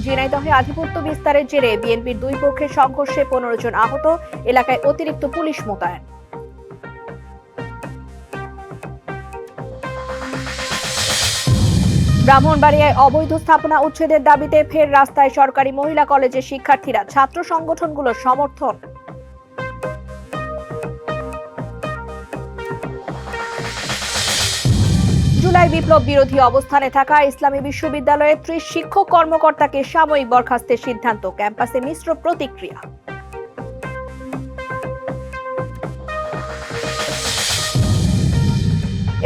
ঝিনাইদহে আধিপত্য বিস্তারের জেরে বিএনপির দুই পক্ষের সংঘর্ষে 15 জন আহত, এলাকায় অতিরিক্ত পুলিশ মোতায়েন। ব্রাহ্মণবাড়িয়ায় অবৈধ স্থাপনা উচ্ছেদের দাবিতে ফের রাস্তায় সরকারি মহিলা কলেজের শিক্ষার্থীরা, ছাত্র সংগঠনগুলোর সমর্থন। জুলাই বিপ্লব বিরোধী অবস্থানে থাকা ইসলামী বিশ্ববিদ্যালয়ের 30 শিক্ষক কর্মকর্তাকে সাময়িক বরখাস্তের সিদ্ধান্ত, ক্যাম্পাসে মিশ্র প্রতিক্রিয়া।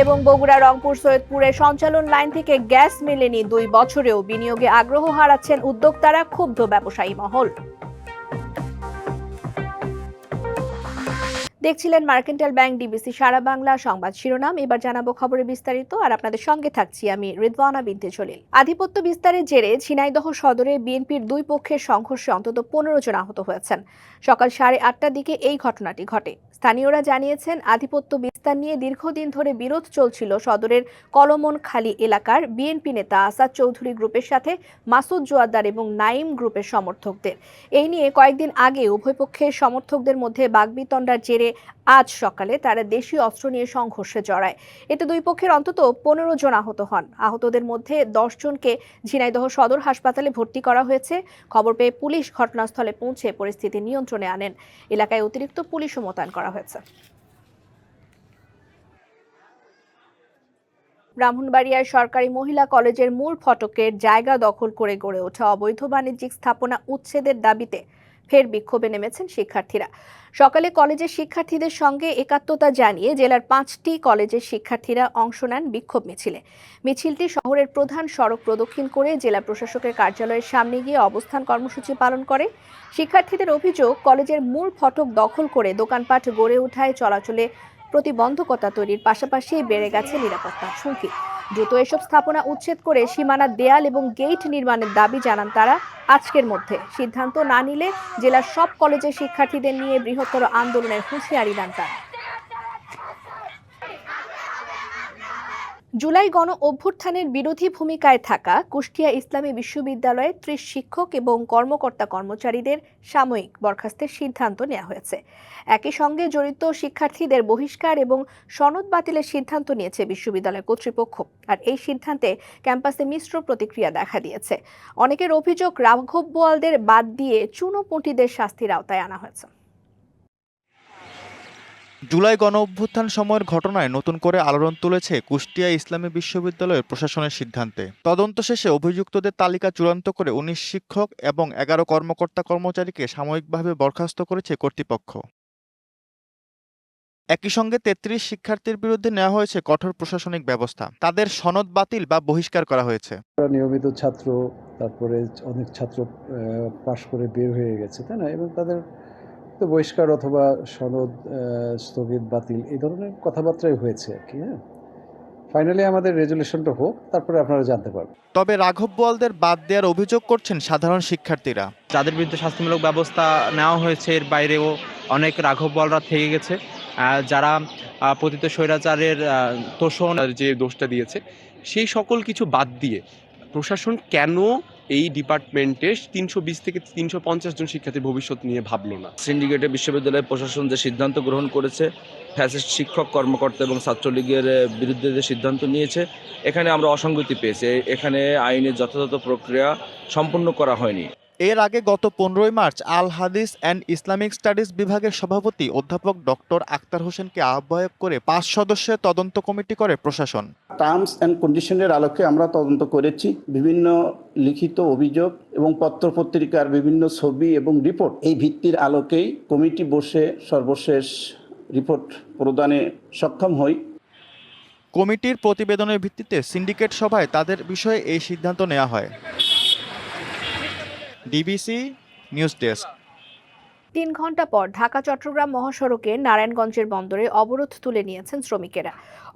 এবং বগুড়া রংপুর সৈয়দপুরে সঞ্চালন লাইন থেকে গ্যাস মেলেনি 2 বছরেও, বিনিয়োগে আগ্রহ হারাচ্ছেন উদ্যোক্তারা, ক্ষুব্ধ ব্যবসায়ী মহল। দেখছিলেন মার্কেন্টাইল ব্যাংক ডিবিসি সারা বাংলা সংবাদ শিরোনাম। এবার জানাবো খবরে বিস্তারিত, আর আপনাদের সঙ্গে থাকছি আমি রিদওয়ানা বিনতে জলিল। আধিপত্য বিস্তারের জেরে ঝিনাইদহ সদরে বিএনপির দুই পক্ষের সংঘর্ষে অন্তত 15 জন আহত হয়েছেন। সকাল 8:30টার দিকে এই ঘটনাটি ঘটে। স্থানীয়রা জানিয়েছেন, আধিপত্য বিস্তার নিয়ে দীর্ঘদিন ধরে বিরোধ চলছিল সদরের কলমনখালী এলাকার বিএনপি নেতা আসাদ চৌধুরী গ্রুপের সাথে মাসুদ জোয়াদ্দার এবং নাইম গ্রুপের সমর্থকদের। এই নিয়ে কয়েকদিন আগে উভয় পক্ষের সমর্থকদের মধ্যে বাগবিতণ্ডার জেরে আজ সকালে তারা দেশীয় অস্ত্র নিয়ে সংঘর্ষে জড়ায়। এতে দুই পক্ষের অন্তত 15 জন আহত হন। আহতদের মধ্যে 10 জনকে ঝিনাইদহ সদর হাসপাতালে ভর্তি করা হয়েছে। খবর পেয়ে পুলিশ ঘটনাস্থলে পৌঁছে পরিস্থিতি নিয়ন্ত্রণে আনেন। এলাকায় অতিরিক্ত পুলিশও মোতায়েন করা হয়েছে। ব্রাহ্মণবাড়িয়ার সরকারি মহিলা কলেজের মূল ফটকের জায়গা দখল করে গড়ে ওঠা অবৈধ বাণিজ্যিক স্থাপনা উচ্ছেদের দাবিতে ফের বিক্ষোভে নেমেছেন শিক্ষার্থীরা। সকালে কলেজের শিক্ষার্থীদের সঙ্গে একাত্মতা জানিয়ে জেলার 5টি কলেজের শিক্ষার্থীরা অংশ নেন বিক্ষোভ মিছিলে। মিছিলটি শহরের প্রধান সড়ক প্রদক্ষিণ করে জেলা প্রশাসকের কার্যালয়ের সামনে গিয়ে অবস্থান কর্মসূচি পালন করে। শিক্ষার্থীদের অভিযোগ, কলেজের মূল ফটক দখল করে দোকানপাট গড়ে ওঠায় চলাচলে প্রতিবন্ধকতা তৈরির পাশাপাশি বেড়ে গেছে নিরাপত্তার ঝুঁকি। দ্রুত এসব স্থাপনা উচ্ছেদ করে সীমানার দেয়াল এবং গেট নির্মাণের দাবি জানান তারা। আজকের মধ্যে সিদ্ধান্ত না নিলে জেলার সব কলেজের শিক্ষার্থীদের নিয়ে বৃহত্তর আন্দোলনের হুঁশিয়ারি দেন তারা। জুলাই গণ অভ্যুত্থানের বিরোধী ভূমিকায় থাকা কুষ্টিয়া ইসলামী বিশ্ববিদ্যালয়ের 30 শিক্ষক এবং কর্মকর্তা কর্মচারীদের সাময়িক বরখাস্তের সিদ্ধান্ত নেওয়া হয়েছে। একই সঙ্গে জড়িত শিক্ষার্থীদের বহিষ্কার এবং সনদ বাতিলের সিদ্ধান্ত নিয়েছে বিশ্ববিদ্যালয় কর্তৃপক্ষ। আর এই সিদ্ধান্তে ক্যাম্পাসে মিশ্র প্রতিক্রিয়া দেখা দিয়েছে। অনেকের অভিযোগ, রাঘব বোয়ালদের বাদ দিয়ে চুনোপুঁটিদের শাস্তির আওতায় আনা হয়েছে। জুলাই গণ অভ্যুত্থান সময়ের ঘটনায় নতুন করে আলোড়ন তুলেছে কুষ্টিয়া ইসলামী বিশ্ববিদ্যালয়ের প্রশাসনের সিদ্ধান্তে। তদন্ত শেষে অভিযুক্তদের তালিকা চূড়ান্ত করে 19 শিক্ষক এবং 11 কর্মকর্তা কর্মচারীকে সাময়িকভাবে বরখাস্ত করেছে কর্তৃপক্ষ। একই সঙ্গে 33 শিক্ষার্থীর বিরুদ্ধে নেওয়া হয়েছে কঠোর প্রশাসনিক ব্যবস্থা। তাদের সনদ বাতিল বা বহিষ্কার করা হয়েছে। নিয়মিত ছাত্র, তারপরে অনেক ছাত্র পাশ করে বের হয়ে গেছে, তাই না, এবং তাদের বহিষ্কার অথবা সনদ স্থগিত বাতিল এই ধরনের কথাবার্তাই হয়েছে আর কি। হ্যাঁ, ফাইনালি আমাদের রেজুলেশনটা হোক, তারপরে আপনারা জানতে পারবেন। তবে রাঘব বোয়ালদের বাদ দেওয়ার অভিযোগ করছেন সাধারণ শিক্ষার্থীরা। যাদের বিরুদ্ধে শাস্তিমূলক ব্যবস্থা নেওয়া হয়েছে এর বাইরেও অনেক রাঘব বোয়ালরা থেকে গেছে, যারা পতিত স্বৈরাচারের তোষণ যে দোষটা দিয়েছে সেই সকল কিছু বাদ দিয়ে প্রশাসন কেন এই ডিপার্টমেন্টে 320 থেকে 350 জন শিক্ষার্থীর ভবিষ্যৎ নিয়ে ভাবলো না? সিন্ডিকেটে বিশ্ববিদ্যালয় প্রশাসন যে সিদ্ধান্ত গ্রহণ করেছে, ফ্যাসিস্ট শিক্ষক কর্মকর্তা এবং ছাত্রলীগের বিরুদ্ধে যে সিদ্ধান্ত নিয়েছে, এখানে আমরা অসঙ্গতি পেয়েছি। এখানে আইনের যথাযথ প্রক্রিয়া সম্পূর্ণ করা হয়নি। এর আগে গত 15 মার্চ আল হাদিস অ্যান্ড ইসলামিক স্টাডিজ বিভাগের সভাপতি অধ্যাপক ডক্টর আক্তার হোসেনকে আহ্বায়ক করে 5 সদস্যের তদন্ত কমিটি করে প্রশাসন। টার্মস অ্যান্ড কন্ডিশনের আলোকে আমরা তদন্ত করেছি। বিভিন্ন লিখিত অভিযোগ এবং পত্রপত্রিকার বিভিন্ন ছবি এবং রিপোর্ট, এই ভিত্তির আলোকেই কমিটি বসে সর্বশেষ রিপোর্ট প্রদানে সক্ষম হই। কমিটির প্রতিবেদনের ভিত্তিতে সিন্ডিকেট সভায় তাদের বিষয়ে এই সিদ্ধান্ত নেওয়া হয়। DBC news desk. 3 ঘন্টা পর ঢাকা চট্টগ্রাম মহাসড়কে নারায়ণগঞ্জের বন্দরে অবরোধ তুলে নিয়েছেন শ্রমিকেরা।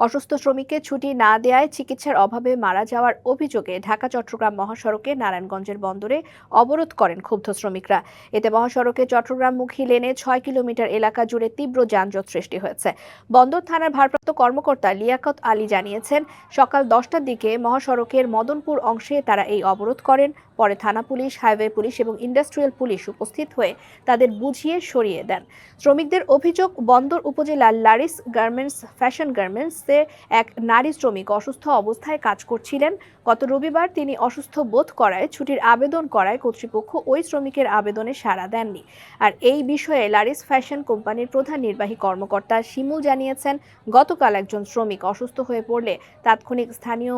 অসুস্থ শ্রমিককে ছুটি না দেওয়ায় চিকিৎসার অভাবে মারা যাওয়ার অভিযোগে ঢাকা চট্টগ্রাম মহাসড়কে নারায়ণগঞ্জের বন্দরে অবরোধ করেন ক্ষুব্ধ শ্রমিকরা। এতে মহাসড়কে চট্টগ্রামমুখী লেনে 6 কিলোমিটার এলাকা জুড়ে তীব্র যানজট সৃষ্টি হয়েছে। বন্দর থানার ভারপ্রাপ্ত কর্মকর্তা লিয়াকত আলী জানিয়েছেন, সকাল 10টার দিকে মহাসড়কের মদনপুর অংশে তারা এই অবরোধ করেন। পরে থানা পুলিশ, হাইওয়ে পুলিশ এবং ইন্ডাস্ট্রিয়াল পুলিশ উপস্থিত হয়ে তাদের বুঝিয়ে সরিয়ে দেন। শ্রমিকদের অভিযোগ, বন্দর উপজেলার লারিস গার্মেন্টস ফ্যাশন গার্মেন্টসে এক নারী শ্রমিক অসুস্থ অবস্থায় কাজ করছিলেন। গত রবিবার তিনি অসুস্থ বোধ করায় ছুটির আবেদন করায় কর্তৃপক্ষ ওই শ্রমিকের আবেদনে সাড়া দেননি। আর এই বিষয়ে লারিস ফ্যাশন কোম্পানির প্রধান নির্বাহী কর্মকর্তা শিমুল জানিয়েছেন, গতকাল একজন শ্রমিক অসুস্থ হয়ে পড়লে তাৎক্ষণিক স্থানীয়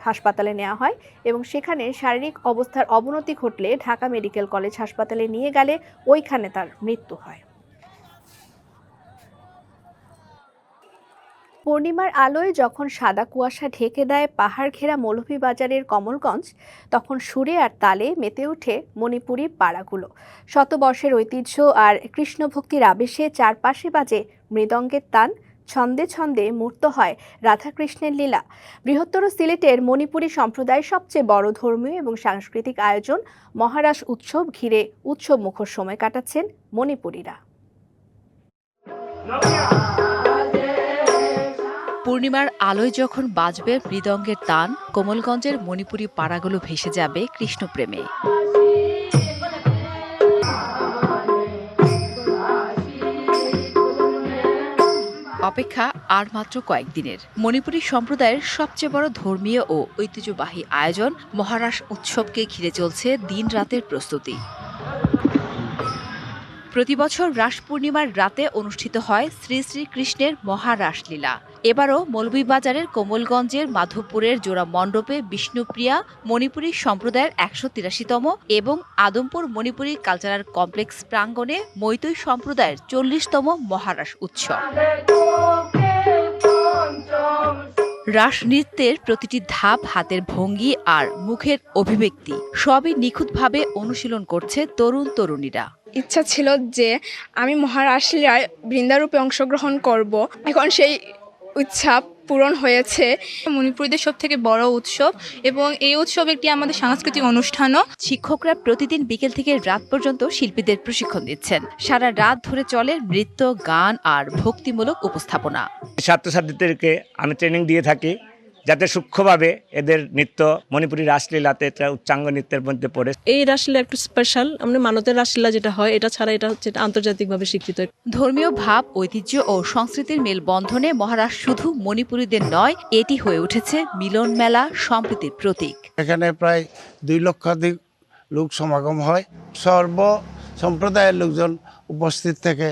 হাসপাতালে নেওয়া হয় এবং সেখানে শারীরিক অবস্থার অবনতি ঘটলে ঢাকা মেডিকেল কলেজ হাসপাতালে নিয়ে গেলে ওইখানে তার মৃত্যু হয়। পূর্ণিমার আলোয় যখন সাদা কুয়াশা ঢেকে দেয় পাহাড় ঘেরা মৌলভীবাজারের কমলগঞ্জ, তখন সুরে আর তালে মেতে ওঠে মণিপুরি পাড়াগুলো। শতবর্ষের ঐতিহ্য আর কৃষ্ণভক্তির আবেশে চারপাশে বাজে মৃদঙ্গের তান, ছন্দে ছন্দে মূর্ত হয় রাধাকৃষ্ণের লীলা। বৃহত্তর সিলেটের মণিপুরী সম্প্রদায়ের সবচেয়ে বড় ধর্মীয় এবং সাংস্কৃতিক আয়োজন মহারাস উৎসব ঘিরে উৎসব মুখর সময় কাটাচ্ছেন মণিপুরীরা। পূর্ণিমার আলোয় যখন বাজবে মৃদঙ্গের তান, কোমলগঞ্জের মণিপুরি পাড়াগুলো ভেসে যাবে কৃষ্ণপ্রেমে। অপেক্ষা আর মাত্র কয়েকদিনের। মণিপুরী সম্প্রদায়ের সবচেয়ে বড় ধর্মীয় ও ঐতিহ্যবাহী আয়োজন মহারাস উৎসবকে ঘিরে চলছে দিন রাতের প্রস্তুতি। প্রতিবছর রাস পূর্ণিমার রাতে অনুষ্ঠিত হয় শ্রী শ্রী কৃষ্ণের মহারাসলীলা। এবারও মৌলভীবাজারের কোমলগঞ্জের মাধবপুরের জোড়া মণ্ডপে বিষ্ণুপ্রিয়া মণিপুরী সম্প্রদায়ের 183তম এবং আদমপুর মণিপুরী কালচারাল কমপ্লেক্স প্রাঙ্গণে মৈতৈ সম্প্রদায়ের 40তম মহারাস উৎসব। রাস নৃত্যের প্রতিটি ধাপ, হাতের ভঙ্গি আর মুখের অভিব্যক্তি সবই নিখুঁতভাবে অনুশীলন করছে তরুণ তরুণীরা। ইচ্ছা ছিল যে আমি মহারাসলীলায় বৃন্দারূপে অংশগ্রহণ করব, এখন সেই উৎসব পূরণ হয়েছে। মণিপুরীদের সব থেকে বড় উৎসব এবং এই উৎসব একটি আমাদের সাংস্কৃতিক অনুষ্ঠানও। শিক্ষকরা প্রতিদিন বিকেল থেকে রাত পর্যন্ত শিল্পীদের প্রশিক্ষণ দিচ্ছেন। সারা রাত ধরে চলে নৃত্য, গান আর ভক্তিমূলক উপস্থাপনা। ছাত্রছাত্রীদেরকে আমি ট্রেনিং দিয়ে থাকি যাতে সূক্ষ্মভাবে এদের নৃত্য মণিপুরী রাসলীলাতে এটা উচ্চাঙ্গ নৃত্যের মধ্যে পড়ে। এই রাসলীলা একটু স্পেশাল। আমরা মানতের রাসলীলা যেটা হয় এটা ছাড়া এটা হচ্ছে আন্তর্জাতিকভাবে স্বীকৃত। ধর্মীয় ভাব, ঐতিহ্য ও সংস্কৃতির মেলবন্ধনে মহারাস শুধু মণিপুরীদের নয়, এটি হয়ে উঠেছে মিলন মেলা, সম্প্রীতির প্রতীক। এখানে প্রায় 2 লক্ষাধিক লোক সমাগম হয়। সর্ব সম্প্রদায়ের লোকজন উপস্থিত থেকে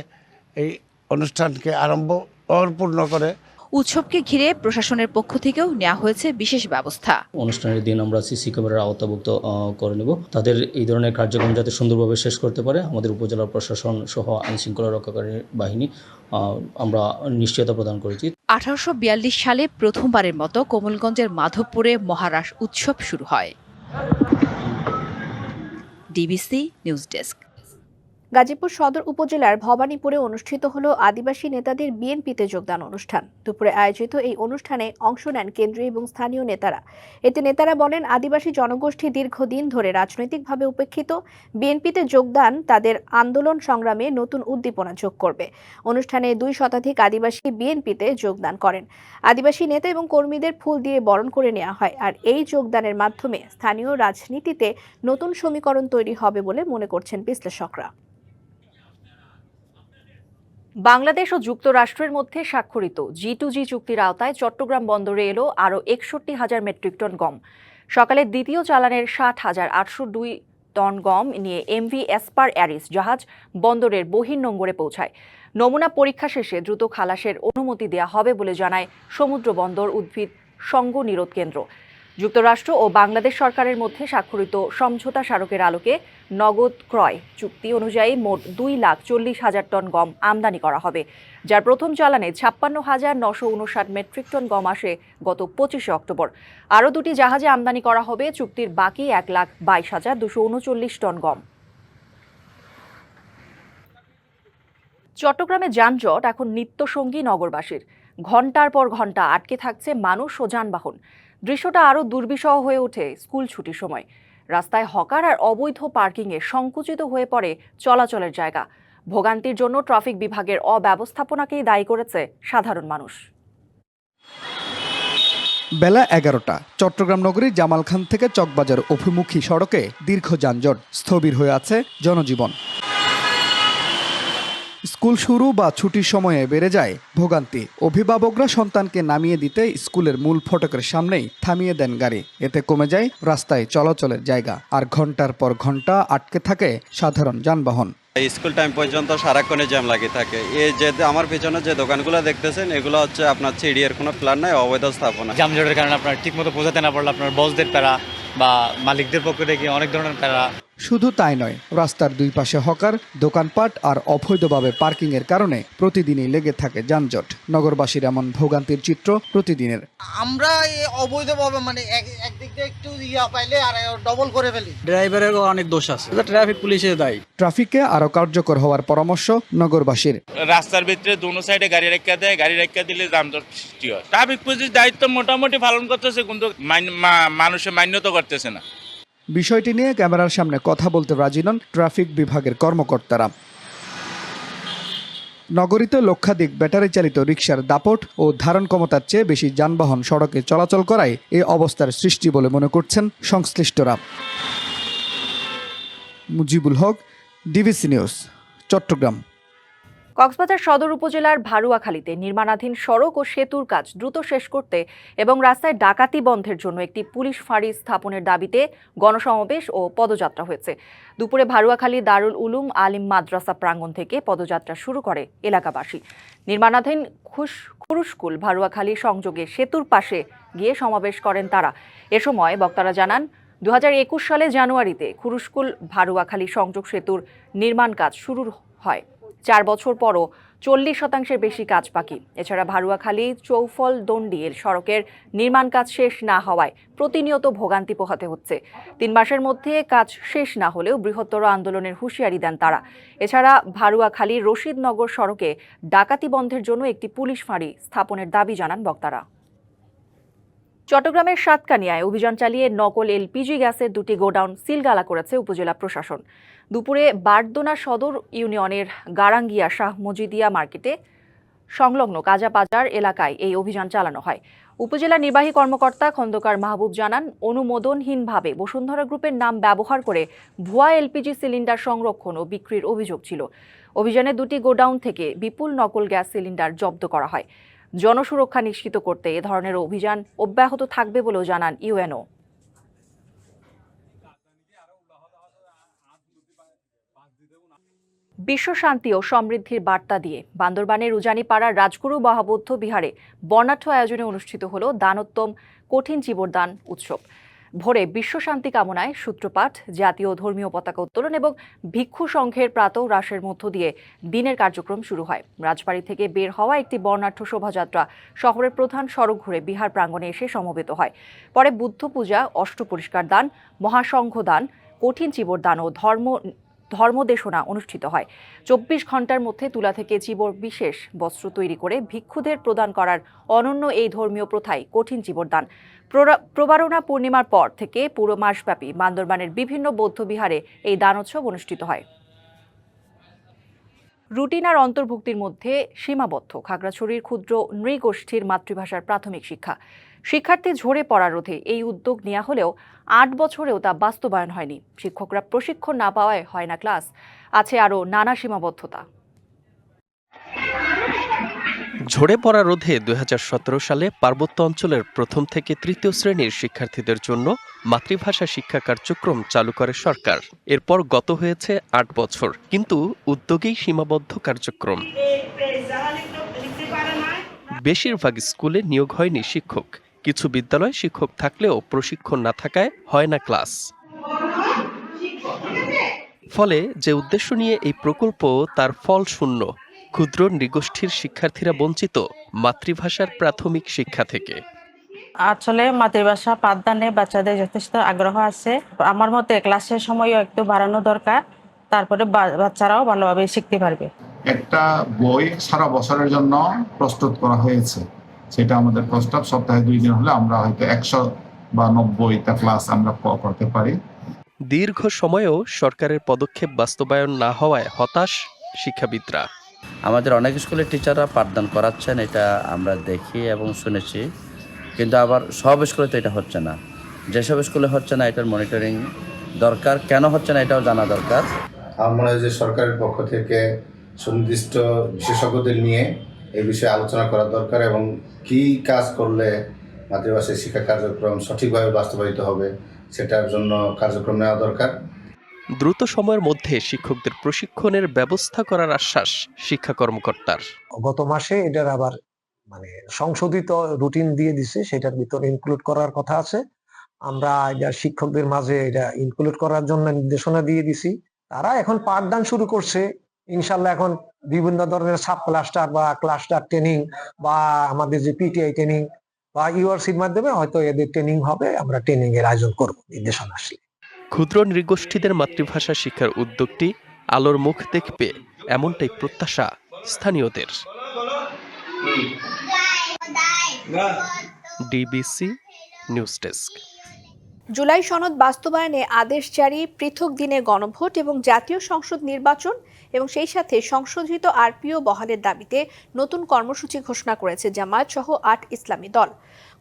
এই অনুষ্ঠানকে পূর্ণ করে। উৎসবকে ঘিরে প্রশাসনের পক্ষ থেকেও নেওয়া হয়েছে বিশেষ ব্যবস্থা। অনুষ্ঠানের দিন আমরা সিসি ক্যামেরার আওতাভুক্ত করে নেব। তাদের এই ধরনের কার্যক্রম যাতে সুন্দরভাবে শেষ করতে পারে আমাদের উপজেলা প্রশাসন সহ আইনশৃঙ্খলা রক্ষাকারী বাহিনী আমরা নিশ্চয়তা প্রদান করেছি। 1842 সালে প্রথমবারের মতো কোমলগঞ্জের মাধবপুরে মহারাস উৎসব শুরু হয়। DBC news desk. গাজীপুর সদর উপজেলার ভবানীপুরে অনুষ্ঠিত হলো আদিবাসী নেতাদের বিএনপিতে যোগদান অনুষ্ঠান। দুপুরে আয়োজিত এই অনুষ্ঠানে অংশ নেন কেন্দ্রীয় এবং স্থানীয় নেতারা। এতে নেতারা বলেন, আদিবাসী জনগোষ্ঠী দীর্ঘদিন ধরে রাজনৈতিকভাবে উপেক্ষিত। বিএনপিতে যোগদান তাদের আন্দোলন সংগ্রামে নতুন উদ্দীপনা যোগ করবে। অনুষ্ঠানে 2 শতাধিক আদিবাসী বিএনপিতে যোগদান করেন। আদিবাসী নেতা এবং কর্মীদের ফুল দিয়ে বরণ করে নেওয়া হয়। আর এই যোগদানের মাধ্যমে স্থানীয় রাজনীতিতে নতুন সমীকরণ তৈরি হবে বলে মনে করছেন বিশ্লেষকরা। বাংলাদেশ ও যুক্তরাষ্ট্রের মধ্যে স্বাক্ষরিত G2G চুক্তির আওতায় চট্টগ্রাম বন্দরে এলো আরও 61,000 মেট্রিক টন গম। সকালে দ্বিতীয় চালানের 60,802 টন গম নিয়ে MV এসপার অ্যারিস জাহাজ বন্দরের বহির্নোঙরে পৌঁছায়। নমুনা পরীক্ষা শেষে দ্রুত খালাসের অনুমতি দেওয়া হবে বলে জানায় সমুদ্র বন্দর উদ্ভিদ সঙ্গ নিরোধ কেন্দ্র। যুক্তরাষ্ট্র ও বাংলাদেশ সরকারের মধ্যে স্বাক্ষরিত সমঝোতা স্মারকের আলোকে নগদ ক্রয় চুক্তি অনুযায়ী মোট 2,40,000 টন গম আমদানি করা হবে, যার প্রথম চালানে 56,959 মেট্রিক টন গম আসে গত 25 অক্টোবর। আরও 2টি জাহাজে আমদানি করা হবে চুক্তির বাকি 1,22,239 টন গম। চট্টগ্রামে যানজট এখন নিত্যসঙ্গী নগরবাসীর। ঘন্টার পর ঘন্টা আটকে থাকছে মানুষ ও যানবাহন। দৃশ্যটা আরও দুর্বিষহ হয়ে ওঠে স্কুল ছুটির সময়। রাস্তায় হকার আর অবৈধ পার্কিংয়ে সংকুচিত হয়ে পড়ে চলাচলের জায়গা। ভোগান্তির জন্য ট্রাফিক বিভাগের অব্যবস্থাপনাকেই দায়ী করেছে সাধারণ মানুষ। বেলা 11টা, চট্টগ্রাম নগরীর জামালখান থেকে চকবাজার অভিমুখী সড়কে দীর্ঘ যানজট, স্থবির হয়ে আছে জনজীবন। স্কুল শুরু বা ছুটির সময়ে বেড়ে যায় ভোগান্তি। অভিভাবকরা সন্তানকে নামিয়ে দিতে স্কুলের মূল ফটকের সামনেই থামিয়ে দেন গাড়ি। এতে কমে যায় রাস্তায় চলাচলের জায়গা, আর ঘন্টার পর ঘন্টা আটকে থাকে সাধারণ যানবাহন। স্কুল টাইম পর্যন্ত সারাক্ষণে জ্যাম লাগে থাকে। এই যে আমার পেছনে যে দোকানগুলো দেখতেছেন, এগুলো হচ্ছে আপনার সিডিএর কোনো প্ল্যান নাই, অবৈধ স্থাপনা। যানজটের কারণে আপনার ঠিকমতো বোঝাতে না পারলে আপনার বসদের প্যারা বা মালিকদের পক্ষ থেকে অনেক ধরনের প্যারা। শুধু তাই নয়, রাস্তার দুই পাশে হকার, দোকানপাট আর অবৈধভাবে পার্কিংয়ের কারণে প্রতিদিনই লেগে থাকে যানজট। নগরবাসীর এমন ভোগান্তির চিত্র প্রতিদিনের। আমরা অবৈধভাবে মানে একদিক দিয়ে একটু পাইলে আর ডবল করে ফেলি। ড্রাইভারেরও অনেক দোষ আছে, ট্রাফিক পুলিশের দায়ী। ট্রাফিকে আরো কার্যকর হওয়ার পরামর্শ নগরবাসীর। রাস্তার ভিতরে দুনো সাইডে গাড়ি রেখা দেয়, গাড়ি রেখা দিলে যানজট সৃষ্টি হয়। ট্রাফিক পুলিশ দায়িত্ব মোটামুটি পালন করতেছে, কিন্তু মানুষের মান্যতা করতেছে না। বিষয়টি নিয়ে ক্যামেরার সামনে কথা বলতে রাজি নন ট্রাফিক বিভাগের কর্মকর্তারা। নগরীতে লক্ষাধিক ব্যাটারি চালিত রিকশার দাপট ও ধারণ ক্ষমতার চেয়ে বেশি যানবাহন সড়কে চলাচল করায় এই অবস্থার সৃষ্টি বলে মনে করছেন সংশ্লিষ্টরা। Mujibul Haque, DBC news, Chittagong. কক্সবাজার সদর উপজেলার ভারুয়াখালীতে নির্মাণাধীন সড়ক ও সেতুর কাজ দ্রুত শেষ করতে এবং রাস্তায় ডাকাতি বন্ধের জন্য একটি পুলিশ ফাঁড়ি স্থাপনের দাবিতে গণসমাবেশ ও পদযাত্রা হয়েছে। দুপুরে ভারুয়াখালী দারুল উলুম আলিম মাদ্রাসা প্রাঙ্গণ থেকে পদযাত্রা শুরু করে এলাকাবাসী। নির্মাণাধীন খুরুশকুল ভারুয়াখালী সংযোগে সেতুর পাশে গিয়ে সমাবেশ করেন তারা। এ সময় বক্তারা জানান, 2021 সালে জানুয়ারিতে খুরুশকুল ভারুয়াখালী সংযোগ সেতুর নির্মাণ কাজ শুরু হয়। 4 বছর পরও 40% বেশি কাজ বাকি। এছাড়া ভারুয়াখালী চৌফল দণ্ডি এর সড়কের নির্মাণ কাজ শেষ না হওয়ায় প্রতিনিয়ত ভোগান্তি পোহাতে হচ্ছে। 3 মাসের মধ্যে কাজ শেষ না হলেও বৃহত্তর আন্দোলনের হুঁশিয়ারি দেন তারা। এছাড়া ভারুয়াখালী রশিদনগর সড়কে ডাকাতি বন্ধের জন্য একটি পুলিশ ফাঁড়ি স্থাপনের দাবি জানান বক্তারা। চট্টগ্রামের সাতকানিয়ায় অভিযান চালিয়ে নকল এলপিজি গ্যাসের 2টি গোডাউন সিলগালা করেছে উপজেলা প্রশাসন। দুপুরে বারদোনা সদর ইউনিয়নের গারাঙ্গিয়া শাহ মজিদিয়া মার্কেটে সংলগ্ন কাজাবাজার এলাকায় এই অভিযান চালানো হয়। উপজেলা নির্বাহী কর্মকর্তা খন্দকার মাহবুব জানান, অনুমোদনহীনভাবে বসুন্ধরা গ্রুপের নাম ব্যবহার করে ভুয়া এলপিজি সিলিন্ডার সংরক্ষণ ও বিক্রির অভিযোগ ছিল। অভিযানে 2টি গোডাউন থেকে বিপুল নকল গ্যাস সিলিন্ডার জব্দ করা হয়। জনসুরক্ষা নিশ্চিত করতে এ ধরনের অভিযান অব্যাহত থাকবে বলেও জানান ইউএনও। বিশ্ব শান্তি ও সমৃদ্ধির বার্তা দিয়ে বান্দরবানের উজানিপাড়ার রাজগুরু মহাবৌদ্ধ বিহারে বর্ণাঢ্য আয়োজনে অনুষ্ঠিত হল দানোত্তম কঠিন জীবরদান উৎসব। ভোরে বিশ্ব শান্তি কামনায় সূত্রপাঠ, জাতীয় ধর্মীয় পতাকা উত্তোলন এবং ভিক্ষু সংঘের প্রাতঃ রাসের মধ্য দিয়ে দিনের কার্যক্রম শুরু হয়। রাজবাড়ি থেকে বের হওয়া একটি বর্ণাঢ্য শোভাযাত্রা শহরের প্রধান সড়ক ঘুরে বিহার প্রাঙ্গণে এসে সমবেত হয়। পরে বুদ্ধ পূজা, অষ্ট পরিষ্কার দান, মহাসংঘ দান, কঠিন চিবরদান ও ধর্মদেশনা অনুষ্ঠিত হয়। 24 ঘন্টার মধ্যে তুলা থেকে চিবর বিশেষ বস্ত্র তৈরি করে ভিক্ষুদের প্রদান করার অনন্য এই ধর্মীয় প্রথাই কঠিন চিবরদান। প্রবারণা পূর্ণিমার পর থেকে পুরো মাসব্যাপী বান্দরবানের বিভিন্ন বৌদ্ধ বিহারে এই দানোৎসব অনুষ্ঠিত হয়। রুটিন আর অন্তর্ভুক্তির মধ্যে সীমাবদ্ধ খাগড়াছড়ির ক্ষুদ্র নৃগোষ্ঠীর মাতৃভাষার প্রাথমিক শিক্ষা। শিক্ষার্থী ঝরে পড়া রোধে এই উদ্যোগ নেওয়া হলেও 8 বছরেও তা বাস্তবায়ন হয়নি। শিক্ষকরা প্রশিক্ষণ না পাওয়ায় হয় না ক্লাস। আছে আরও নানা সীমাবদ্ধতা। ঝরে পড়া রোধে 2017 সালে পার্বত্য অঞ্চলের প্রথম থেকে তৃতীয় শ্রেণীর শিক্ষার্থীদের জন্য মাতৃভাষা শিক্ষা কার্যক্রম চালু করে সরকার। এরপর গত হয়েছে 8 বছর, কিন্তু উদ্যোগেই সীমাবদ্ধ কার্যক্রম। বেশিরভাগ স্কুলে নিয়োগ হয়নি শিক্ষক। কিছু বিদ্যালয়ে শিক্ষক থাকলেও প্রশিক্ষণ না থাকায় হয় না ক্লাস। ফলে যে উদ্দেশ্য নিয়ে এই প্রকল্প, তার ফল শূন্য। ক্ষুদ্র নৃগোষ্ঠীর শিক্ষার্থীরা বঞ্চিত মাতৃভাষার প্রাথমিক শিক্ষা থেকে। আসলে মাতৃভাষা পাঠদানে বাচ্চাদের যথেষ্ট আগ্রহ আছে। আমার মতে ক্লাসের সময়ও একটু বাড়ানো দরকার, তারপরে বাচ্চারাও ভালোভাবে শিখতে পারবে। একটা বই সারা বছরের জন্য প্রস্তুত করা হয়েছে। সেটা আমাদের প্রস্তাব সপ্তাহে 2 দিন হলে আমরা হয়তো 100 বা 90টা ক্লাস আমরা করতে পারি। দীর্ঘ সময়েও সরকারের পদক্ষেপ বাস্তবায়ন না হওয়ায় হতাশ শিক্ষাবিদরা। আমাদের অনেক স্কুলের টিচাররা পাঠদান করাচ্ছেন, এটা আমরা দেখি এবং শুনেছি, কিন্তু আবার সব স্কুলে তো এটা হচ্ছে না। যেসব স্কুলে হচ্ছে না এটার মনিটরিং দরকার, কেন হচ্ছে না এটাও জানা দরকার। আমার মনে হয় যে সরকারের পক্ষ থেকে সুনির্দিষ্ট বিশেষজ্ঞদের নিয়ে এই বিষয়ে আলোচনা করা দরকার এবং কী কাজ করলে মাতৃভাষায় শিক্ষা কার্যক্রম সঠিকভাবে বাস্তবায়িত হবে সেটার জন্য কার্যক্রম নেওয়া দরকার। দ্রুত সময়ের মধ্যে শিক্ষকদের প্রশিক্ষণের ব্যবস্থা করার আশ্বাস শিক্ষা কর্মকর্তার। গত মাসে এটার আবার সংশোধিত রুটিন দিয়ে দিছে, সেটার ভিতরে ইনক্লুড করার কথা আছে। আমরা এটা শিক্ষকদের মাঝে এটা ইনক্লুড করার জন্য নির্দেশনা দিয়ে দিছি। তারা এখন পাঠদান শুরু করছে। ইনশাল্লাহ এখন বিভিন্ন ধরনের সাব ক্লাস্টার বা ক্লাস্টার ট্রেনিং বা আমাদের যে পিটিআই ট্রেনিং বা ইউআরসির মাধ্যমে হয়তো এদের ট্রেনিং হবে। আমরা ট্রেনিং এর আয়োজন করব নির্দেশনা আসলে। ক্ষুদ্র নৃগোষ্ঠীদের মাতৃভাষা শিক্ষার উদ্যোগটি আলোর মুখ দেখবে, এমনটাই প্রত্যাশা স্থানীয়দের। DBC news desk. জুলাই সনদ বাস্তবায়নে আদেশ জারি, পৃথক দিনে গণভোট এবং জাতীয় সংসদ নির্বাচন এবং সেই সাথে সংশোধিত আরপিও বহালের দাবিতে নতুন কর্মসূচি ঘোষণা করেছে জামায়াত সহ 8 ইসলামী দল।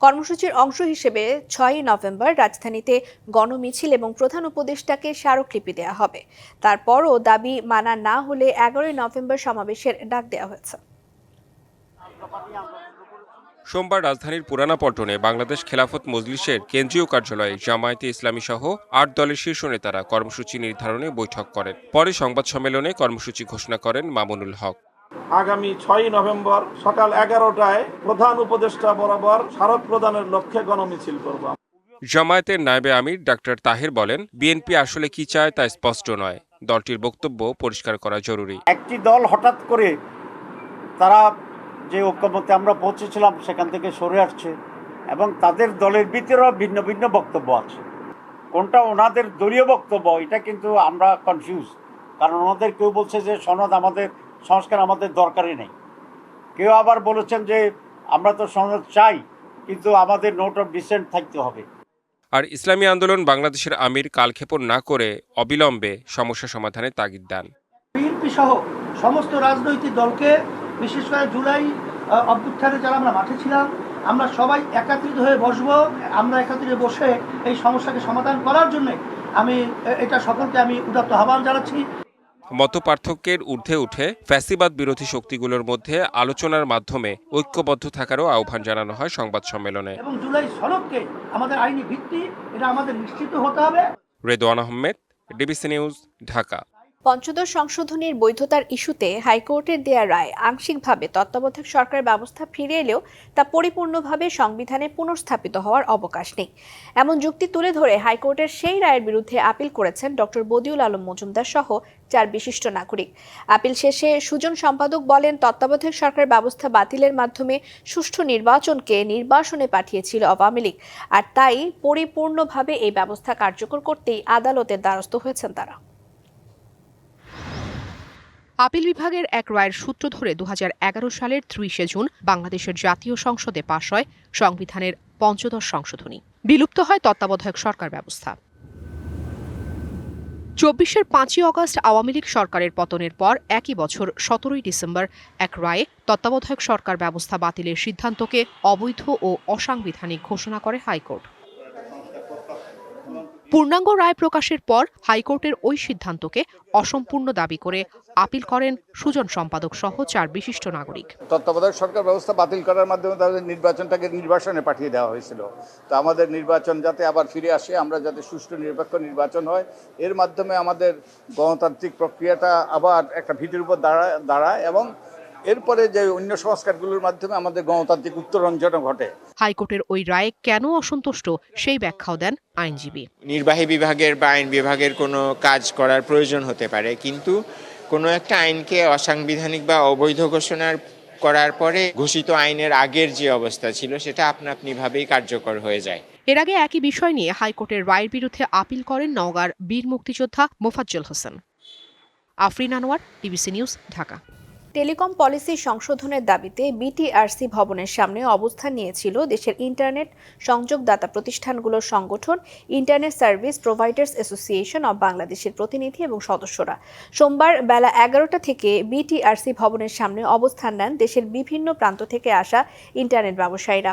কর্মসূচির অংশ হিসেবে 6 নভেম্বর রাজধানীতে গণমিছিল এবং প্রধান উপদেষ্টাকে স্মারকলিপি দেওয়া হবে। তারপরও দাবি মানা না হলে 11 নভেম্বর সমাবেশের ডাক দেওয়া হয়েছে। সোমবার রাজধানীর পুরানা পল্টনে বাংলাদেশ খেলাফত মজলিসের কেন্দ্রীয় কার্যালয়ে জামায়াতে ইসলামী সহ 8 দলের শীর্ষ নেতারা কর্মসূচি নির্ধারণে বৈঠক করেন। পরে সংবাদ সম্মেলনে কর্মসূচি ঘোষণা করেন মামুনুল হক। আগামী 6 নভেম্বর সকাল 11টায় প্রধান উপদেষ্টা বরাবর স্মারক প্রদানের লক্ষ্যে গণমিছিল করব। জামায়াতের নায়েবে আমির ডাক্তার তাহের বলেন, বিএনপি আসলে কি চায় তা স্পষ্ট নয়, দলটির বক্তব্য পরিষ্কার করা জরুরি। একটি দল হঠাৎ করে তারা যে ঐক্যমত্যে আমরা পৌঁছেছিলাম সেখান থেকে সরে আসছে এবং তাদের দলের ভিতরেও ভিন্ন ভিন্ন বক্তব্য আছে। কোনটা ওনাদের দলীয় বক্তব্য এটা কিন্তু আমরা কনফিউজ, কারণ ওনাদের কেউ বলছে যে সনদ আমাদের সংস্কার আমাদের দরকারই নেই, কেউ আবার বলেছেন যে আমরা তো সনদ চাই কিন্তু আমাদের নোট অফ ডিসেন্ট থাকতে হবে। আর ইসলামী আন্দোলন বাংলাদেশের আমির কালক্ষেপণ না করে অবিলম্বে সমস্যা সমাধানে তাগিদ দেন। বিএনপি সহ সমস্ত রাজনৈতিক দলকে, বিশেষ করে জুলাই অভ্যুত্থানে যারা আমরা মাঠে ছিলাম, আমরা সবাই একত্রিত হয়ে বসবো। আমরা একত্রিত বসে এই সমস্যাকে সমাধান করার জন্য আমি এটা সকলকে আমি উদাত্ত আহ্বান জানাচ্ছি। মতপার্থক্যের ঊর্ধ্বে উঠে ফ্যাসিবাদ বিরোধী শক্তিগুলোর মধ্যে আলোচনার মাধ্যমে ঐক্যবদ্ধ থাকারও আহ্বান জানানো হয় সংবাদ সম্মেলনে। এবং জুলাই সনদকে আমাদের আইনি ভিত্তি এটা আমাদের নিশ্চিত হতে হবে। Redwan Ahmed, DBC news, Dhaka. পঞ্চদশ সংশোধনীর বৈধতার ইস্যুতে হাইকোর্টের দেয়া রায় আংশিকভাবে তত্ত্বাবধায়ক সরকারের ব্যবস্থা ফিরে এলেও তা পরিপূর্ণভাবে সংবিধানে পুনঃস্থাপিত হওয়ার অবকাশ নেই, এমন যুক্তি তুলে ধরে হাইকোর্টের সেই রায়ের বিরুদ্ধে আপিল করেছেন ডক্টর বদিউল আলম মজুমদার সহ 4 বিশিষ্ট নাগরিক। আপিল শেষে সুজন সম্পাদক বলেন, তত্ত্বাবধায়ক সরকার ব্যবস্থা বাতিলের মাধ্যমে সুষ্ঠু নির্বাচনকে নির্বাসনে পাঠিয়েছিল আওয়ামী লীগ, আর তাই পরিপূর্ণভাবে এই ব্যবস্থা কার্যকর করতেই আদালতের দ্বারস্থ হয়েছেন তারা। আপিল বিভাগের এক রায়ের সূত্র ধরে 2011 সালের 30 জুন বাংলাদেশের জাতীয় সংসদে পাশ হয় সংবিধানের পঞ্চদশ সংশোধনী। বিলুপ্ত হয় তত্ত্বাবধায়ক সরকার ব্যবস্থা। 24-এর 5ই অগস্ট আওয়ামী লীগ সরকারের পতনের পর একই বছর 17ই ডিসেম্বর এক রায়ে তত্ত্বাবধায়ক সরকার ব্যবস্থা বাতিলের সিদ্ধান্তকে অবৈধ ও অসাংবিধানিক ঘোষণা করে হাইকোর্ট। পূর্ণাঙ্গ রায় প্রকাশের পর হাইকোর্টের ওই সিদ্ধান্তকে অসম্পূর্ণ দাবি করে আপিল করেন সুজন সম্পাদক সহ 4 বিশিষ্ট নাগরিক। তত্ত্বাবধায়ক সরকার ব্যবস্থা বাতিল করার মাধ্যমে তাদের নির্বাচনটাকে নির্বাসনে পাঠিয়ে দেওয়া হয়েছিল। তো আমাদের নির্বাচন যাতে আবার ফিরে আসে, আমরা যাতে সুষ্ঠু নিরপেক্ষ নির্বাচন হয়, এর মাধ্যমে আমাদের গণতান্ত্রিক প্রক্রিয়াটা আবার একটা ভিতের উপর দাঁড়ায় এবং এরপরে যে অন্য সংস্কারগুলোর মাধ্যমে আমাদের গণতান্ত্রিক উত্তরঞ্জন ঘটে। হাইকোর্টের ওই রায়ে কেন অসন্তুষ্ট সেই ব্যাখ্যাও দেন আইনজীবী। নির্বাহী বিভাগের বা আইন বিভাগের কোনো কাজ করার প্রয়োজন হতে পারে, কিন্তু কোনো একটা আইনকে অসাংবিধানিক বা অবৈধ ঘোষণা করার পরে ঘোষিত আইনের আগের যে অবস্থা ছিল সেটা আপনাআপনিভাবেই কার্যকর হয়ে যায়। এর আগে একই বিষয় নিয়ে হাইকোর্টের রায়ের বিরুদ্ধে আপিল করেন নওগাঁর বীর মুক্তিযোদ্ধা Mofazzal Hossain. Afrin Anwar, DBC news, Dhaka. Telecom policy সংশোধনের দাবিতে বিটিআরসি ভবনের সামনে অবস্থান নিয়েছিল দেশের ইন্টারনেট সংযোগদাতা প্রতিষ্ঠানগুলোর সংগঠন internet service providers association of বাংলাদেশের প্রতিনিধি এবং সদস্যরা। সোমবার বেলা 11টা থেকে বিটিআরসি ভবনের সামনে অবস্থান নেন দেশের বিভিন্ন প্রান্ত থেকে আসা ইন্টারনেট ব্যবসায়ীরা।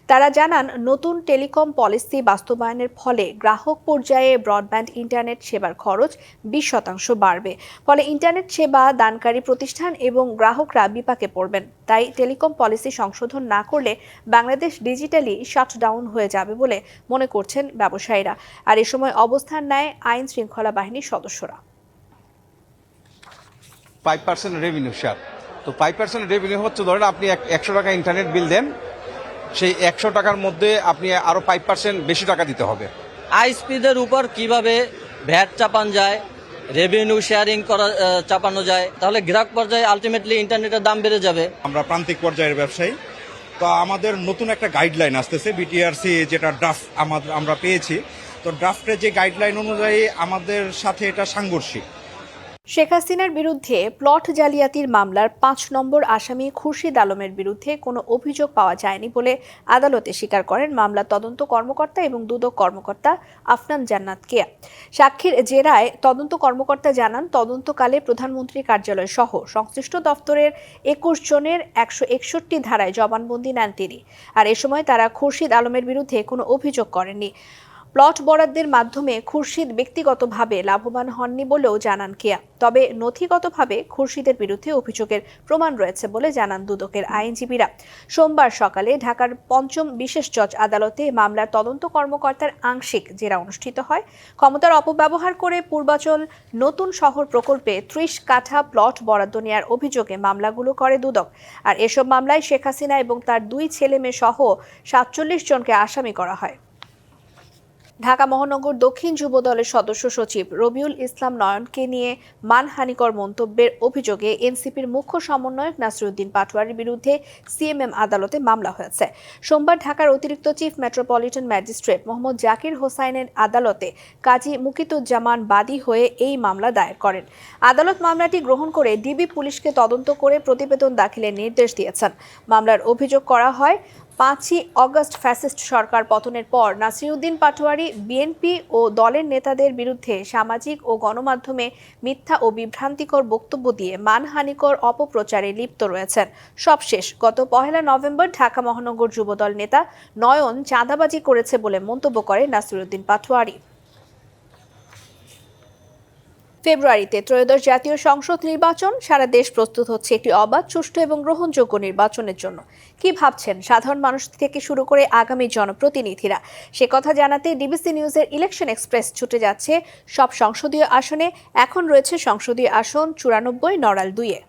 তারা জানান, নতুন টেলিকম পলিসি বাস্তবায়নের ফলে গ্রাহক পর্যায়ে ব্রডব্যান্ড ইন্টারনেট সেবার খরচ 20% বাড়বে। ফলে ইন্টারনেট সেবা দানকারী প্রতিষ্ঠান এবং গ্রাহকরা বিপাকে পড়বেন। তাই টেলিকম পলিসি সংশোধন না করলে বাংলাদেশ ডিজিটালি শাটডাউন হয়ে যাবে বলে মনে করছেন ব্যবসায়ীরা। আর এ সময় অবস্থান নেয় আইন শৃঙ্খলা বাহিনীর সদস্যরা। 5% রেভিনিউ শেয়ার, তো 5% রেভিনিউ হচ্ছে, ধরেন আপনি 100 টাকা ইন্টারনেট বিল দেন, সেই 100 টাকার মধ্যে আপনি আরো 5% বেশি টাকা দিতে হবে। আইএসপিদের উপর কিভাবে ভ্যাট চাপান যায়, রেভিনিউ শেয়ারিং করা চাপানো যায়, তাহলে গ্রাহক পর্যায়ে আলটিমেটলি ইন্টারনেটের দাম বেড়ে যাবে। আমরা প্রান্তিক পর্যায়ের ব্যবসায়ী, তো আমাদের নতুন একটা গাইডলাইন আসতেছে বিটিআরসি, যেটা ড্রাফট আমরা পেয়েছি। তো ড্রাফটের যে গাইডলাইন অনুযায়ী আমাদের সাথে এটা সাংঘর্ষিক। শেখ হাসিনার বিরুদ্ধে প্লট জালিয়াতির মামলার 5 নম্বর আসামি খুরশিদ আলমের বিরুদ্ধে কোনো অভিযোগ পাওয়া যায়নি বলে আদালতে স্বীকার করেন মামলার তদন্ত কর্মকর্তা এবং দুদক কর্মকর্তা আফনান জান্নাত কেয়া। সাক্ষীর জেরায় তদন্ত কর্মকর্তা জানান, তদন্তকালে প্রধানমন্ত্রী কার্যালয় সহ সংশ্লিষ্ট দপ্তরের 21 জনের 161 ধারায় জবানবন্দি নেন তিনি। আর এ সময় তারা খুরশিদ আলমের বিরুদ্ধে কোনো অভিযোগ করেননি। প্লট বরাদ্দের মাধ্যমে খুরশিদ ব্যক্তিগতভাবে লাভবান হননি বলেও জানান কেয়া। তবে নথিগতভাবে খুরশিদের বিরুদ্ধে অভিযোগের প্রমাণ রয়েছে বলে জানান দুদকের আইনজীবীরা। সোমবার সকালে ঢাকার 5ম বিশেষ জজ আদালতে মামলার তদন্ত কর্মকর্তার আংশিক জেরা অনুষ্ঠিত হয়। ক্ষমতার অপব্যবহার করে পূর্বাচল নতুন শহর প্রকল্পে 30 কাঠা প্লট বরাদ্দ নেওয়ার অভিযোগে মামলাগুলো করে দুদক। আর এসব মামলায় শেখ হাসিনা এবং তার 2 ছেলে মেয়ে সহ 47 জনকে আসামি করা হয়। ঢাকা মহানগর দক্ষিণ যুব দলের সদস্য সচিব রবিউল ইসলাম নয়নকে নিয়ে মানহানিকর মন্তব্যের অভিযোগে এনসিপির মুখ্য সমন্বয়ক নাসিরউদ্দিন পাটোয়ারির বিরুদ্ধে সিএমএম আদালতে মামলা হয়েছে। সোমবার ঢাকার অতিরিক্ত chief metropolitan magistrate Mohammad Zakir হোসাইনের আদালতে কাজী মুকিতুজ্জামান বাদী হয়ে এই মামলা দায়ের করেন। আদালত মামলাটি গ্রহণ করে ডিবি পুলিশকে তদন্ত করে প্রতিবেদন দাখিলের নির্দেশ দিয়েছেন। মামলার অভিযোগ করা হয়, 5ই অগস্ট ফ্যাসিস্ট সরকার পতনের পর নাসিরউদ্দিন পাটোয়ারি বিএনপি ও দলের নেতাদের বিরুদ্ধে সামাজিক ও গণমাধ্যমে মিথ্যা ও বিভ্রান্তিকর বক্তব্য দিয়ে মানহানিকর অপপ্রচারে লিপ্ত রয়েছেন। সবশেষ গত 1 নভেম্বর ঢাকা মহানগর যুবদল নেতা নয়ন চাঁদাবাজি করেছে বলে মন্তব্য করে নাসিরউদ্দিন পাটোয়ারি। ফেব্রুয়ারিতে ত্রয়োদশ জাতীয় সংসদ নির্বাচন। সারা দেশ প্রস্তুত হচ্ছে একটি অবাধ, সুষ্ঠু এবং গ্রহণযোগ্য নির্বাচনের জন্য। কি ভাবছেন সাধারণ মানুষ থেকে শুরু করে আগামী জনপ্রতিনিধিরা? সে কথা জানাতে ডিবিসি নিউজের ইলেকশন এক্সপ্রেস ছুটে যাচ্ছে সব সংসদীয় আসনে। এখন রয়েছে সংসদীয় আসন 94, নড়াইল 2-এ।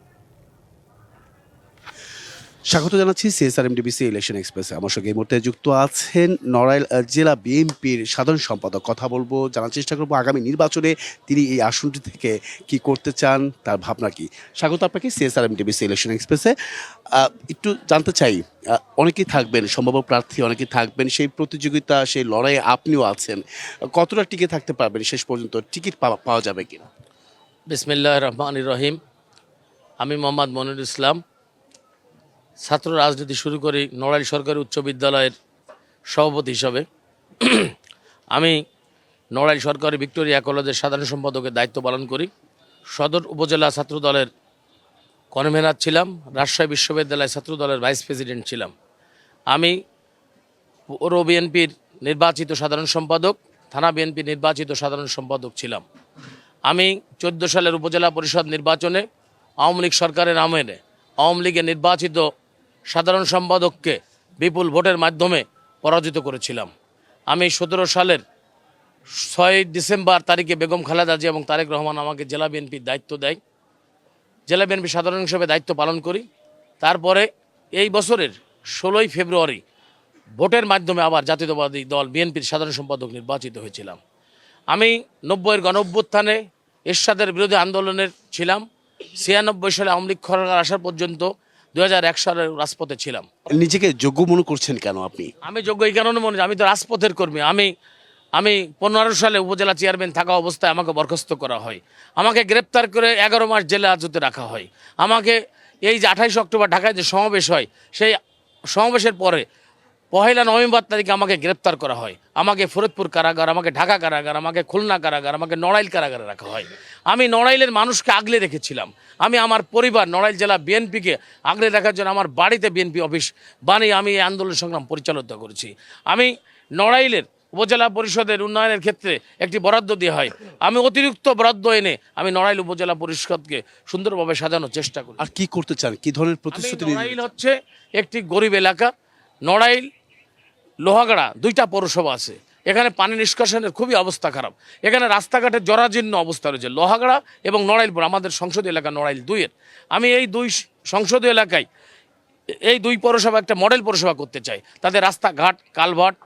স্বাগত জানাচ্ছি সিএসআরএম ডিবিসি ইলেকশন এক্সপ্রেসে। আমার সঙ্গে এই মুহূর্তে যুক্ত আছেন নড়াইল জেলা বিএনপির সাধারণ সম্পাদক। কথা বলবো, জানার চেষ্টা করবো আগামী নির্বাচনে তিনি এই আসনটি থেকে কি করতে চান, তার ভাবনা কি। স্বাগত আপনাকে সিএসআরএম ডিবিসি ইলেকশন এক্সপ্রেসে। একটু জানতে চাই, অনেকেই থাকবেন সম্ভাব্য প্রার্থী, অনেকেই থাকবেন, সেই প্রতিযোগিতা, সেই লড়াইয়ে আপনিও আছেন। কতটা টিকে থাকতে পারবেন শেষ পর্যন্ত? টিকিট পাওয়া যাবে কিনা? বিসমিল্লাহির রহমানির রহিম। আমি মোহাম্মদ মনিরুল ইসলাম, ছাত্র রাজনীতি শুরু করি নড়াইল সরকারি উচ্চ বিদ্যালয়ের সভাপতি হিসাবে। আমি নড়াইল সরকারি ভিক্টোরিয়া কলেজের সাধারণ সম্পাদকের দায়িত্ব পালন করি। সদর উপজেলা ছাত্র দলের কনভেনার ছিলাম, রাজশাহী বিশ্ববিদ্যালয় ছাত্র দলের ভাইস প্রেসিডেন্ট ছিলাম। আমি পৌর বিএনপির নির্বাচিত সাধারণ সম্পাদক, থানা বিএনপির নির্বাচিত সাধারণ সম্পাদক ছিলাম। আমি 14 সালের উপজেলা পরিষদ নির্বাচনে আওয়ামী লীগ সরকারের আমলে আওয়ামী লীগের নির্বাচিত সাধারণ সম্পাদককে বিপুল ভোটের মাধ্যমে পরাজিত করেছিলাম। আমি 17 সালের 6 ডিসেম্বর তারিখে বেগম খালেদা জিয়া এবং তারেক রহমান আমাকে জেলা বিএনপির দায়িত্ব দেয়। জেলা বিএনপি সাধারণ হিসেবে দায়িত্ব পালন করি। তারপরে এই বছরের 16 ফেব্রুয়ারি ভোটের মাধ্যমে আবার জাতীয়তাবাদী দল বিএনপির সাধারণ সম্পাদক নির্বাচিত হয়েছিলাম। আমি 90-এর গণঅভ্যুত্থানে এরশাদের বিরোধী আন্দোলনের ছিলাম। 96 সালে আওয়ামী লীগ সরকার আসার পর্যন্ত 2001 সালের রাজপথে ছিলাম। নিজেকে যোগ্য মনে করছেন কেন আপনি? আমি যোগ্য এই কারণে মনে, আমি তো রাজপথের কর্মী। আমি 15 সালে উপজেলা চেয়ারম্যান থাকা অবস্থায় আমাকে বরখাস্ত করা হয়। আমাকে গ্রেপ্তার করে 11 মাস জেলে হাজতে রাখা হয়। আমাকে এই যে 28 অক্টোবর ঢাকায় যে সমাবেশ হয়, সেই সমাবেশের পরে 1 নভেম্বর তারিখে আমাকে গ্রেপ্তার করা হয়, আমাকে ফরিদপুর কারাগার, আমাকে ঢাকা কারাগার, আমাকে খুলনা কারাগার, আমাকে নড়াইল কারাগারে রাখা হয়। আমি নড়াইলের মানুষকে আগলে রেখেছিলাম। আমি আমার পরিবার নড়াইল জেলা বিএনপিকে আগলে রাখার জন্য আমার বাড়িতে বিএনপি অফিস বানিয়ে আমি এই আন্দোলন সংগ্রাম পরিচালিত করেছি। আমি নড়াইলের উপজেলা পরিষদের উন্নয়নের ক্ষেত্রে একটি বরাদ্দ দেওয়া হয়, আমি অতিরিক্ত বরাদ্দ এনে আমি নড়াইল উপজেলা পরিষদকে সুন্দরভাবে সাজানোর চেষ্টা করি। আর কি করতে চান, কি ধরনের প্রতিশ্রুতি? নড়াইল হচ্ছে একটি গরিব এলাকা। নড়াইল লোহাগাড়া 2টা পৌরসভা আছে, এখানে পানি নিষ্কাশনের খুবই অবস্থা খারাপ, এখানে রাস্তাঘাটের জরাজীর্ণ অবস্থা রয়েছে। লোহাগাড়া এবং নড়াইলপুর আমাদের সংসদীয় এলাকা নড়াইল 2-এর। আমি এই 2 সংসদীয় এলাকায় এই 2 পৌরসভা একটা মডেল পৌরসভা করতে চাই। তাদের রাস্তাঘাট, কালভার্ট,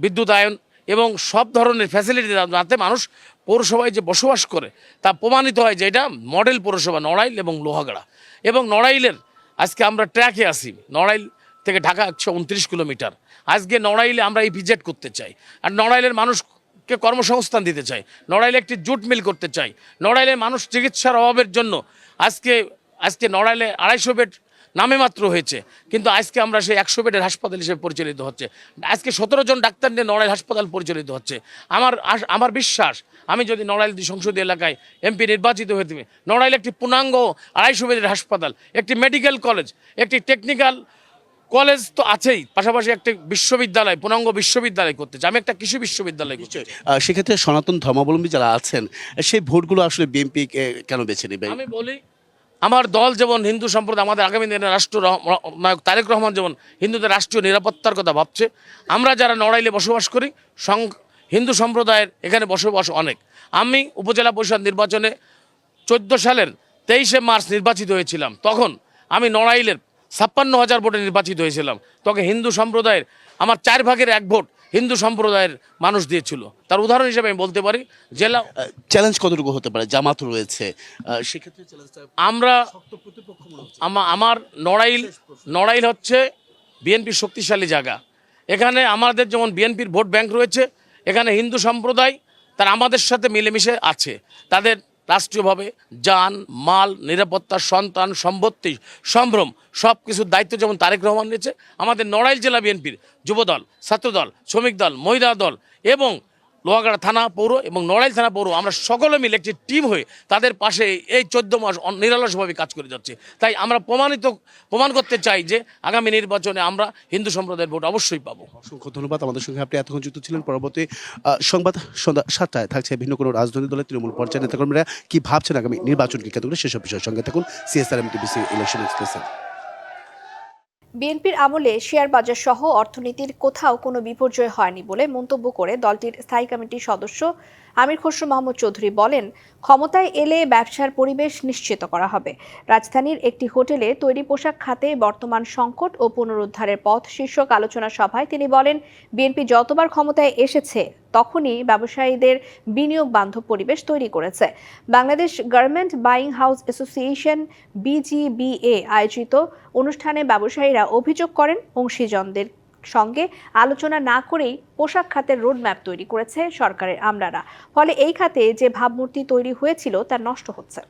বিদ্যুতায়ন এবং সব ধরনের ফ্যাসিলিটি যাতে মানুষ পৌরসভায় যে বসবাস করে তা প্রমাণিত হয় যে এটা মডেল পৌরসভা নড়াইল এবং লোহাগাড়া। এবং নড়াইলের আজকে আমরা ট্র্যাকে আসি, নড়াইল থেকে ঢাকা 129 কিলোমিটার। আজকে নড়াইলে আমরা ইপিজেড করতে চাই, আর নড়াইলের মানুষকে কর্মসংস্থান দিতে চাই, নড়াইলে একটি জুট মিল করতে চাই। নড়াইলের মানুষ চিকিৎসার অভাবের জন্য আজকে নড়াইলে 250 বেড নামে মাত্র হয়েছে, কিন্তু আজকে আমরা সেই 100 বেডের হাসপাতাল হিসেবে পরিচালিত হচ্ছে। আজকে 17 জন ডাক্তার নিয়ে নড়াইল হাসপাতাল পরিচালিত হচ্ছে। আমার বিশ্বাস, আমি যদি নড়াইল সংসদীয় এলাকায় এমপি নির্বাচিত হয়ে থাকি, নড়াইল একটি পূর্ণাঙ্গ 250 বেডের হাসপাতাল, একটি মেডিকেল কলেজ, একটি টেকনিক্যাল কলেজ তো আছেই, পাশাপাশি একটা বিশ্ববিদ্যালয়, পূর্ণাঙ্গ বিশ্ববিদ্যালয় করতে চাই। আমি একটা কৃষি বিশ্ববিদ্যালয় করতে চাই। সেক্ষেত্রে সনাতন ধর্মাবলম্বী যারা আছেন সেই ভোটগুলো আসলে বিএনপি কেন বেছে নেবে? আমি বলি, আমার দল যেমন হিন্দু সম্প্রদায়, আমাদের আগামী দিনের রাষ্ট্র নায়ক তারেক রহমান যেমন হিন্দুদের রাষ্ট্রীয় নিরাপত্তার কথা ভাবছে, আমরা যারা নড়াইলে বসবাস করি হিন্দু সম্প্রদায়ের এখানে বসবাস অনেক। আমি উপজেলা পরিষদ নির্বাচনে 14 সালের 23শে মার্চ নির্বাচিত হয়েছিলাম। তখন আমি নড়াইলের 56,000 ভোটে নির্বাচিত হয়েছিলাম। তখন হিন্দু সম্প্রদায়ের আমার 4 ভাগের 1 ভোট হিন্দু সম্প্রদায়ের মানুষ দিয়েছিল। তার উদাহরণ হিসেবে আমি বলতে পারি জেলা চ্যালেঞ্জ কতটুকু হতে পারে? জামাত রয়েছে, সেক্ষেত্রে আমরা আমার নড়াইল হচ্ছে বিএনপির শক্তিশালী জায়গা। এখানে আমাদের যেমন বিএনপির ভোট ব্যাংক রয়েছে, এখানে হিন্দু সম্প্রদায় তারা আমাদের সাথে মিলেমিশে আছে। তাদের রাষ্ট্রীয়ভাবে যান মাল, নিরাপত্তা, সন্তান, সম্পত্তি, সম্ভ্রম সব কিছুর দায়িত্ব যেমন তারেক রহমান নিয়েছে, আমাদের নড়াইল জেলা বিএনপির যুবদল, ছাত্রদল, শ্রমিক দল, মহিলা দল এবং লোহাগাড়া থানা পৌর এবং নড়াইল থানা পৌর আমরা সকলে মিলে একটি টিম হয়ে তাদের পাশে এই 14 মাস নিরলসভাবে কাজ করে যাচ্ছে। তাই আমরা প্রমাণ করতে চাই যে আগামী নির্বাচনে আমরা হিন্দু সম্প্রদায়ের ভোট অবশ্যই পাবো। অসংখ্য ধন্যবাদ। আমাদের সঙ্গে আপনি এতক্ষণ যুক্ত ছিলেন। পরবর্তী সংবাদ সন্ধ্যা 7টায় থাকছে ভিন্ন কোনো রাজনৈতিক দলের তৃণমূল পর্যায়ের নেতাকর্মীরা কি ভাবছেন আগামী নির্বাচনকে কেন্দ্র করে, সেসব বিষয়ের সঙ্গে থাকুন CSRM TBC ইলেকশন এক্সপ্রেসে। বিএনপির আমলে শেয়ার বাজার সহ অর্থনীতির কোথাও কোনো বিপর্যয় হয়নি বলে মন্তব্য করে দলটির স্থায়ী কমিটির সদস্য আমির খসরু মাহমুদ চৌধুরী বলেন, ক্ষমতায় এলে ব্যবসার পরিবেশ নিশ্চিত করা হবে। রাজধানীর একটি হোটেলে তৈরি পোশাক খাতে বর্তমান সংকট ও পুনরুদ্ধারের পথ শীর্ষক আলোচনা সভায় তিনি বলেন, বিএনপি যতবার ক্ষমতায় এসেছে তখনই ব্যবসায়ীদের বিনিয়োগ বান্ধব পরিবেশ তৈরি করেছে। Bangladesh garment buying house association BGBA আয়োজিত অনুষ্ঠানে ব্যবসায়ীরা অভিযোগ করেন, অংশীজনদের সঙ্গে আলোচনা না করেই পোশাক খাতের রোডম্যাপ তৈরি করেছে সরকারের আমলারা। ফলে এই খাতে যে ভাবমূর্তি তৈরি হয়েছিল তা নষ্ট হচ্ছে।